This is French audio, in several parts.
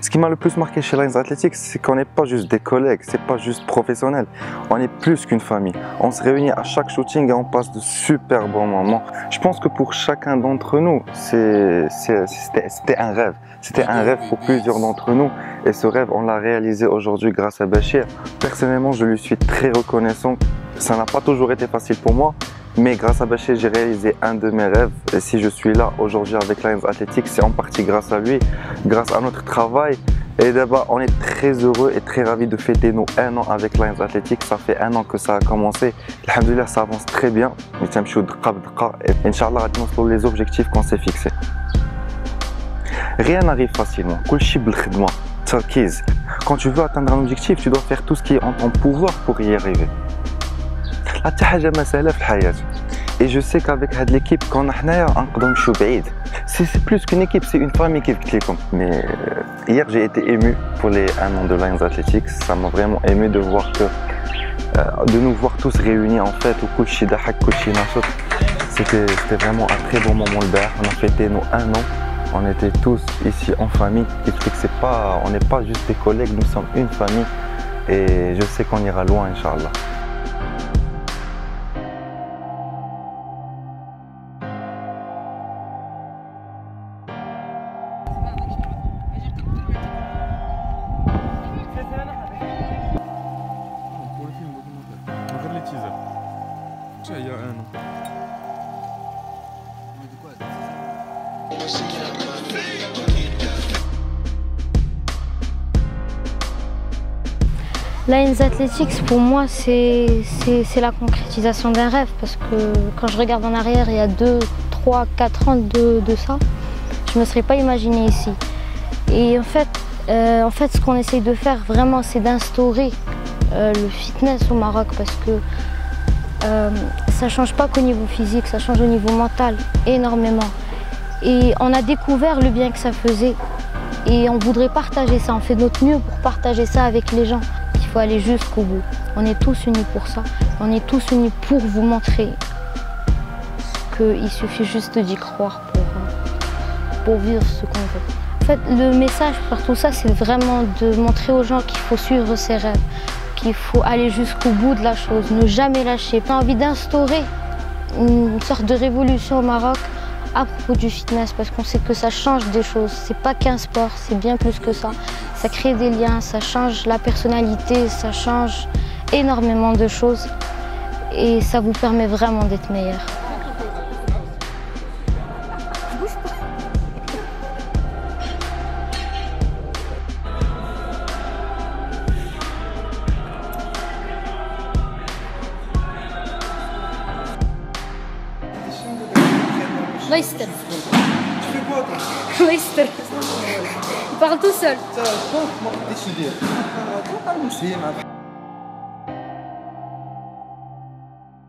Ce qui m'a le plus marqué chez Lions Athletics, c'est qu'on n'est pas juste des collègues, c'est pas juste professionnel. On est plus qu'une famille. On se réunit à chaque shooting et on passe de super bons moments. Je pense que pour chacun d'entre nous, c'était un rêve. C'était un rêve pour plusieurs d'entre nous. Et ce rêve, on l'a réalisé aujourd'hui grâce à Bachir. Personnellement, je lui suis très reconnaissant. Ça n'a pas toujours été facile pour moi. Mais grâce à Bachir, j'ai réalisé un de mes rêves. Et si je suis là aujourd'hui avec Lions Athletics, c'est en partie grâce à lui, grâce à notre travail. Et d'abord, on est très heureux et très ravis de fêter nos 1 an avec Lions Athletics. Ça fait 1 an que ça a commencé. Alhamdoulilah, ça avance très bien. Et Inch'Allah, on va les objectifs qu'on s'est fixés. Rien n'arrive facilement. Quand tu veux atteindre un objectif, tu dois faire tout ce qui est en ton pouvoir pour y arriver. Et je sais qu'avec l'équipe qu'on a, c'est plus qu'une équipe, c'est une famille qui est. Mais hier, j'ai été ému pour les 1 an de Lions Athletics. Ça m'a vraiment ému de voir de nous voir tous réunis en fait. C'était vraiment un très bon moment le bar. On a fêté nos 1 an. On était tous ici en famille. On n'est pas juste des collègues, nous sommes une famille. Et je sais qu'on ira loin, Inch'Allah. Il y a 1 an. Lions Athletics, pour moi, c'est la concrétisation d'un rêve parce que quand je regarde en arrière, il y a 2, 3, 4 ans de ça, je ne me serais pas imaginé ici. Et en fait, ce qu'on essaye de faire vraiment, c'est d'instaurer le fitness au Maroc parce que ça ne change pas qu'au niveau physique, ça change au niveau mental énormément. Et on a découvert le bien que ça faisait et on voudrait partager ça, on fait de notre mieux pour partager ça avec les gens. Il faut aller jusqu'au bout. On est tous unis pour ça, on est tous unis pour vous montrer qu'il suffit juste d'y croire pour vivre ce qu'on veut. En fait, le message par tout ça, c'est vraiment de montrer aux gens qu'il faut suivre ses rêves, qu'il faut aller jusqu'au bout de la chose, ne jamais lâcher. On a envie d'instaurer une sorte de révolution au Maroc à propos du fitness parce qu'on sait que ça change des choses. C'est pas qu'un sport, c'est bien plus que ça. Ça crée des liens, ça change la personnalité, ça change énormément de choses et ça vous permet vraiment d'être meilleur. الله يستر. Tu fais quoi toi? الله يستر. Il parle tout seul.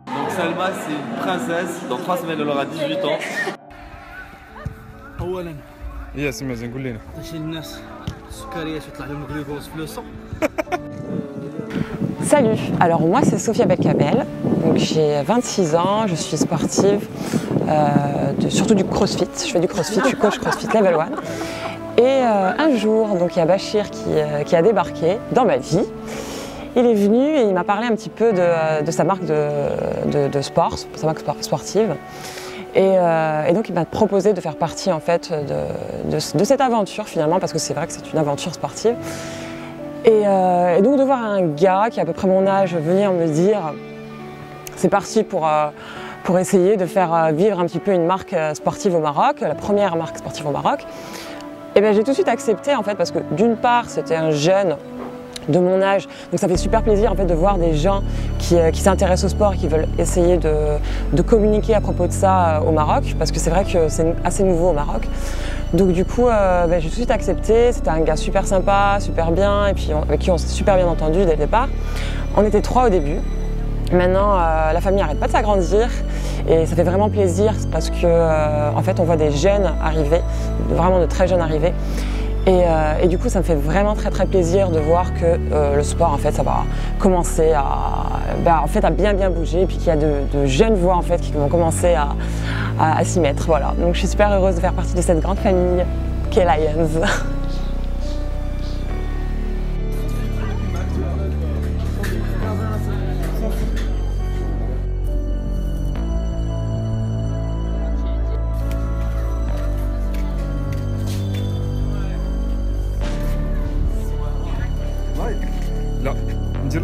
Donc Salma, c'est une princesse. Dans 3 semaines, elle aura 18 ans. اولا ياس مازن قول لنا شي الناس السكريات يطلع لهم الغلوكوز في الوسط. Salut, alors moi c'est Sophia Belkabel, j'ai 26 ans, je suis sportive, surtout du crossfit, je fais du crossfit, je suis coach crossfit level 1. Et un jour, donc il y a Bachir qui a débarqué dans ma vie. Il est venu et il m'a parlé un petit peu de sa marque de sport, sa marque sportive. Et donc il m'a proposé de faire partie en fait de cette aventure finalement, parce que c'est vrai que c'est une aventure sportive. Et donc de voir un gars qui a à peu près mon âge venir me dire c'est parti pour essayer de faire vivre un petit peu une marque sportive au Maroc, la première marque sportive au Maroc. Et bien j'ai tout de suite accepté en fait parce que d'une part c'était un jeune de mon âge, donc ça fait super plaisir en fait de voir des gens qui s'intéressent au sport et qui veulent essayer de communiquer à propos de ça au Maroc, parce que c'est vrai que c'est assez nouveau au Maroc. Donc du coup, j'ai tout de suite accepté, c'était un gars super sympa, super bien, et puis avec qui on s'est super bien entendu dès le départ. On était 3 au début, maintenant la famille n'arrête pas de s'agrandir, et ça fait vraiment plaisir parce que en fait on voit des jeunes arriver, vraiment de très jeunes arriver. Et du coup, ça me fait vraiment très plaisir de voir que le sport, en fait, ça va commencer à bien bouger, et puis qu'il y a de jeunes voix en fait qui vont commencer à s'y mettre. Voilà. Donc, je suis super heureuse de faire partie de cette grande famille qu'est Lions.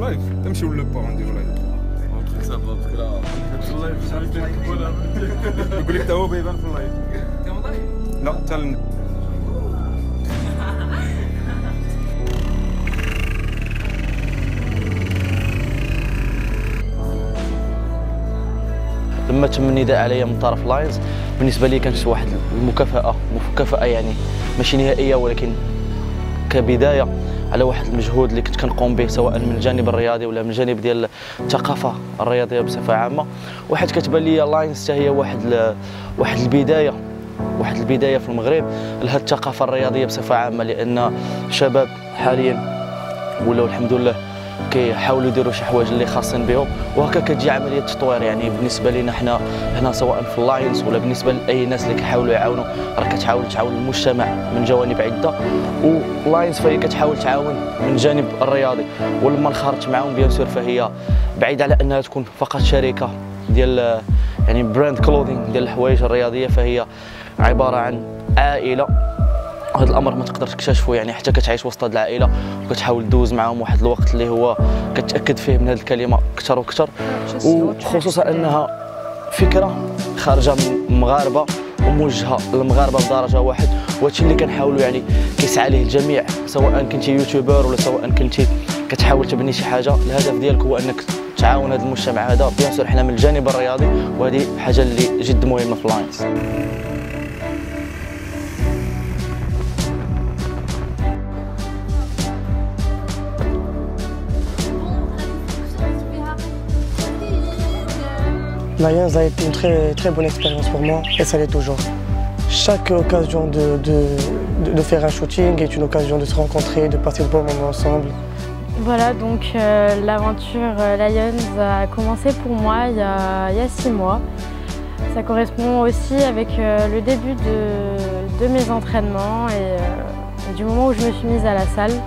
لايف تمشي ولا با نديرو لايف يقول لك تا هو بيبان في اللايف لا حتى لما تم النداء عليا من طرف لاينز بالنسبه لي كانت واحد مكافاه يعني ماشي نهائيه ولكن كبدايه على واحد المجهود اللي كنت كنقوم به سواء من الجانب الرياضي ولا من الجانب ديال الثقافه الرياضيه بصفه عامه. واحد كتبان لي لاينز حتى هي واحد البدايه في المغرب لهذه الثقافه الرياضيه بصفه عامه، لان الشباب حاليا ولاو الحمد لله كيحاولوا يديروا شي حوايج اللي خاصين بهم، وهكا كتجي عمليه تطوير. يعني بالنسبه لنا حنا هنا سواء في اللاينز ولا بالنسبه لاي ناس اللي كيحاولوا يعاونوا، راه كتحاول تعاون المجتمع من جوانب عده، واللاينز فهي كتحاول تعاون من الجانب الرياضي. ولما نخرج معاهم بيان سور فهي بعيد على انها تكون فقط شركه ديال يعني براند كلودينغ ديال الحوايج الرياضيه، فهي عباره عن عائله. هذا الامر ما تقدر تكتشفه يعني حتى كتعيش وسط هذه العائله وكتحاول دوز معاهم واحد الوقت اللي هو كتاكد فيه من هذه الكلمه اكثر واكثر، وخصوصا انها فكره خارجه من المغاربه وموجهه للمغاربه بدرجه واحد، وهادشي اللي كنحاولوا يعني كيسعى ليه الجميع سواء كنتي يوتيوبر ولا سواء كنتي كتحاول تبني شي حاجه. الهدف ديالك هو انك تعاون هذا المجتمع هذا بيان سور حنا من الجانب الرياضي، وهذه حاجه اللي جد مهمه في لاينز. Lions a été une très bonne expérience pour moi et ça l'est toujours. Chaque occasion de faire un shooting est une occasion de se rencontrer, de passer de bons moments ensemble. Voilà, donc l'aventure Lions a commencé pour moi il y a 6 mois. Ça correspond aussi avec le début de mes entraînements et du moment où je me suis mise à la salle.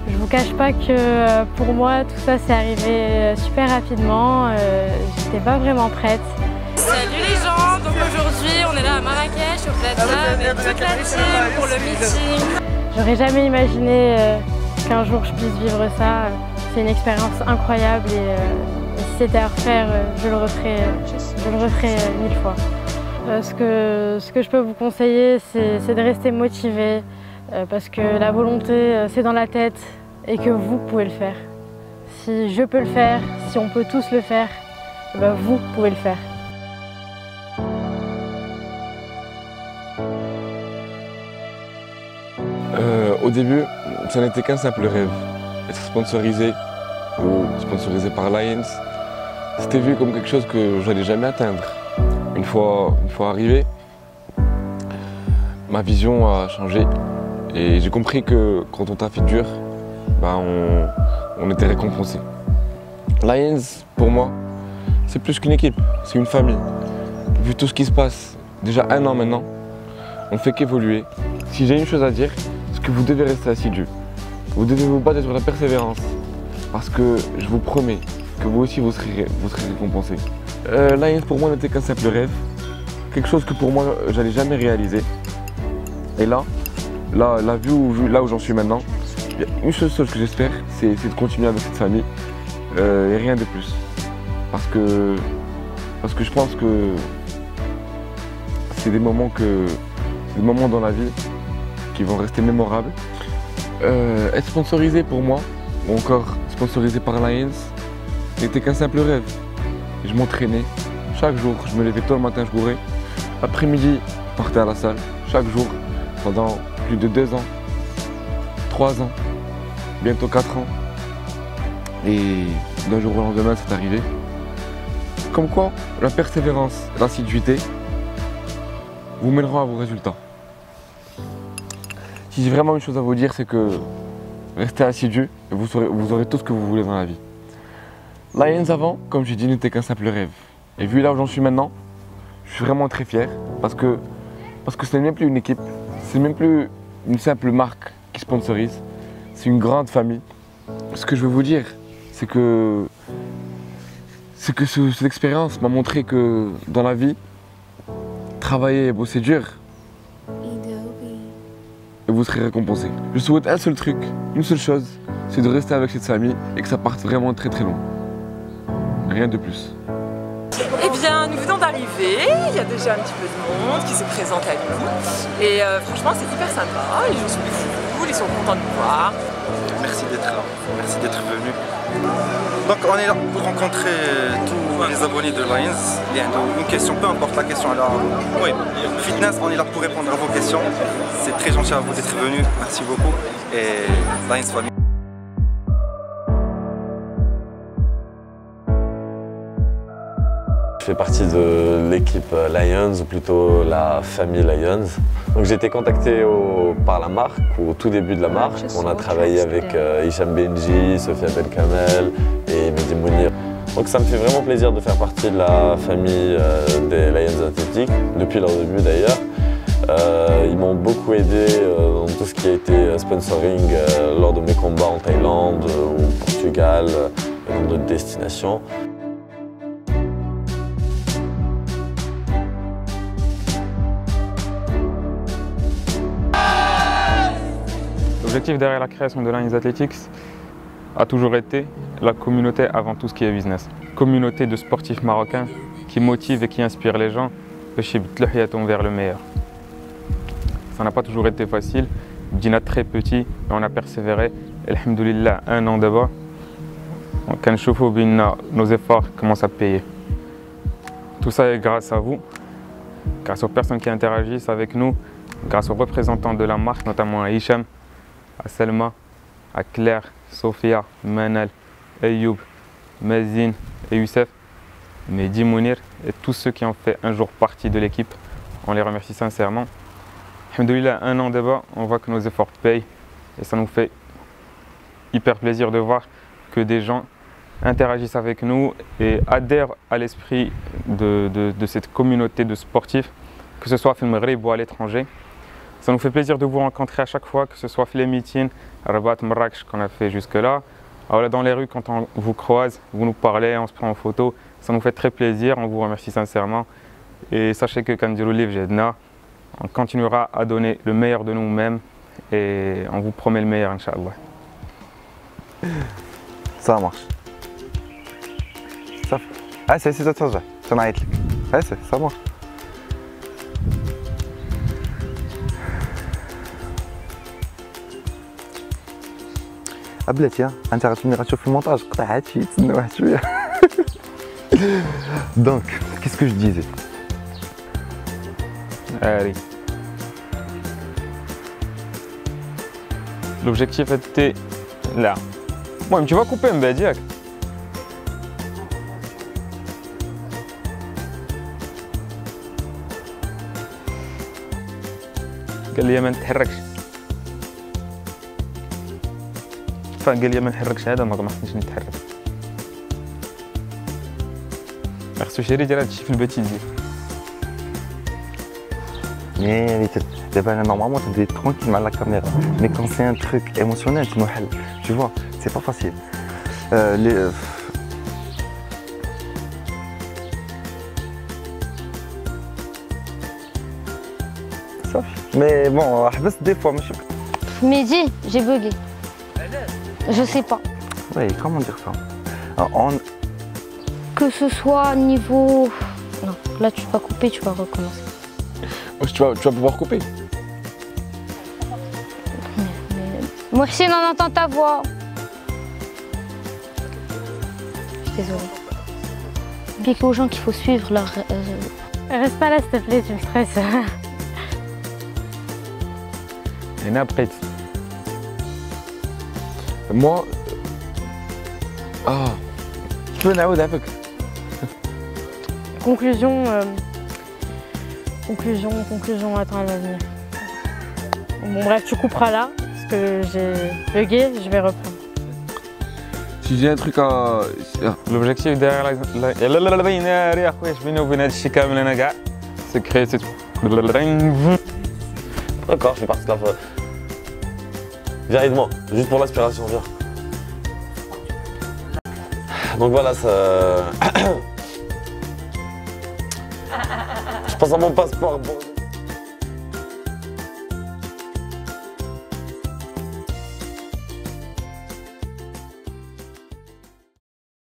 Je ne vous cache pas que pour moi tout ça s'est arrivé super rapidement, j'étais pas vraiment prête. Salut les gens, donc aujourd'hui on est là à Marrakech au Plaza avec toute la team pour le meeting. J'aurais jamais imaginé qu'un jour je puisse vivre ça, c'est une expérience incroyable et si c'était à refaire je le referais 1000 fois. Ce que je peux vous conseiller c'est de rester motivé parce que la volonté c'est dans la tête et que vous pouvez le faire. Si je peux le faire, si on peut tous le faire, ben vous pouvez le faire. Au début, ça n'était qu'un simple rêve. Être sponsorisé ou sponsorisé par Lions, c'était vu comme quelque chose que j'allais jamais atteindre. Une fois arrivé, ma vision a changé et j'ai compris que quand on taffe dur, ben on était récompensé. Lions, pour moi, c'est plus qu'une équipe, c'est une famille. Vu tout ce qui se passe, déjà 1 an maintenant, on ne fait qu'évoluer. Si j'ai une chose à dire, c'est que vous devez rester assidu. Vous devez vous battre sur la persévérance. Parce que je vous promets que vous aussi vous serez récompensé. Lions pour moi n'était qu'un simple rêve. Quelque chose que pour moi j'allais jamais réaliser. Et là où j'en suis maintenant, il y a une seule chose que j'espère, c'est de continuer avec cette famille et rien de plus. Parce que je pense que c'est des moments dans la vie qui vont rester mémorables. Être sponsorisé pour moi, ou encore sponsorisé par Lions, n'était qu'un simple rêve. Je m'entraînais chaque jour, je me levais tôt le matin, je courais. Après-midi, je partais à la salle, chaque jour, pendant plus de 2 ans, 3 ans, bientôt 4 ans. Et d'un jour au lendemain, c'est arrivé. Comme quoi, la persévérance, l'assiduité vous mèneront à vos résultats. Si j'ai vraiment une chose à vous dire, c'est que restez assidus et vous aurez tout ce que vous voulez dans la vie. Lions avant, comme j'ai dit, n'était qu'un simple rêve. Et vu là où j'en suis maintenant, je suis vraiment très fier parce que ce n'est même plus une équipe, c'est même plus une simple marque qui sponsorise, c'est une grande famille. Ce que je veux vous dire, c'est que cette expérience m'a montré que dans la vie, travailler et bosser dur, et vous serez récompensé. Je souhaite un seul truc, une seule chose, c'est de rester avec cette famille et que ça parte vraiment très très loin. Rien de plus. Eh bien, nous venons d'arriver, il y a déjà un petit peu de monde qui se présente à nous. Et franchement, c'est hyper sympa, les gens sont cool, ils sont contents de nous voir. Merci d'être là, merci d'être venu. Donc on est là pour rencontrer tous les abonnés de Lions. Il y a une question, peu importe la question. Alors, oui, fitness, on est là pour répondre à vos questions. C'est très gentil à vous d'être venus, merci beaucoup. Et Lions Family. Je fais partie de l'équipe Lions, ou plutôt la famille Lions. Donc j'ai été contacté par la marque, au tout début de la marque. On a travaillé avec Hicham Benji, Sofia Belkamel et Mehdi Mounir. Donc ça me fait vraiment plaisir de faire partie de la famille des Lions Athlétiques, depuis leur début d'ailleurs. Ils m'ont beaucoup aidé dans tout ce qui a été sponsoring lors de mes combats en Thaïlande, au Portugal et dans d'autres destinations. L'objectif derrière la création de Lions Athletics a toujours été la communauté avant tout ce qui est business. Communauté de sportifs marocains qui motivent et qui inspirent les gens vers le meilleur. Ça n'a pas toujours été facile. Dina très petit, mais on a persévéré. Et alhamdoulilah, 1 an d'abord, nos efforts commencent à payer. Tout ça est grâce à vous, grâce aux personnes qui interagissent avec nous, grâce aux représentants de la marque, notamment à Hicham, à Selma, à Claire, Sofia, Manal, Ayoub, Mazine et Youssef, Mehdi Mounir et tous ceux qui ont fait un jour partie de l'équipe. On les remercie sincèrement. Alhamdoulilah, 1 an d'abord, on voit que nos efforts payent et ça nous fait hyper plaisir de voir que des gens interagissent avec nous et adhèrent à l'esprit de cette communauté de sportifs, que ce soit à Maghreb ou à l'étranger. Ça nous fait plaisir de vous rencontrer à chaque fois, que ce soit les meetings, Rabat, Marrakech qu'on a fait jusque-là. Alors dans les rues, quand on vous croise, vous nous parlez, on se prend en photo. Ça nous fait très plaisir, on vous remercie sincèrement. Et sachez que Kandirou Liv Jedna, on continuera à donner le meilleur de nous-mêmes et on vous promet le meilleur, Inch'Allah. Ça marche. Ça. Ah, c'est ça, ça marche. بلاتي انت غتولي غتشوف في المونتاج قطع هادشي تسنى واحد شويه. Donc, qu'est-ce que je disais? Allez. L'objectif était là. Moi, tu vas couper un bédiac. قال لي ما نتحركش. قال لي ما نحركش هذا ما خصنيش نتحرك. خصو شي يدير هادشي في البيت يدير. Normalement, tu es tranquille avec la caméra. Mais quand c'est un truc émotionnel, tu vois, c'est pas facile. Mais bon, des fois, monsieur. Mehdi, j'ai bugué. Je sais pas. Oui, comment dire ça? Que ce soit niveau... Non, là tu vas couper, tu vas recommencer. Tu vas pouvoir couper. Mohsin, on entend ta voix. Je suis désolée. Explique aux gens qu'il faut suivre leur... Reste pas là s'il te plaît, tu me stresses. Et après. Moi... Ah... Je peux naouder avec. Conclusion, attends, elle va venir. Bon bref, tu couperas là, parce que j'ai bugué, je vais reprendre. Si j'ai un truc à... L'objectif derrière c'est créer cette... D'accord, je fais partie de la... Viens, aide-moi, juste pour l'inspiration, viens. Donc voilà, ça... Je pense à mon passeport. Bon...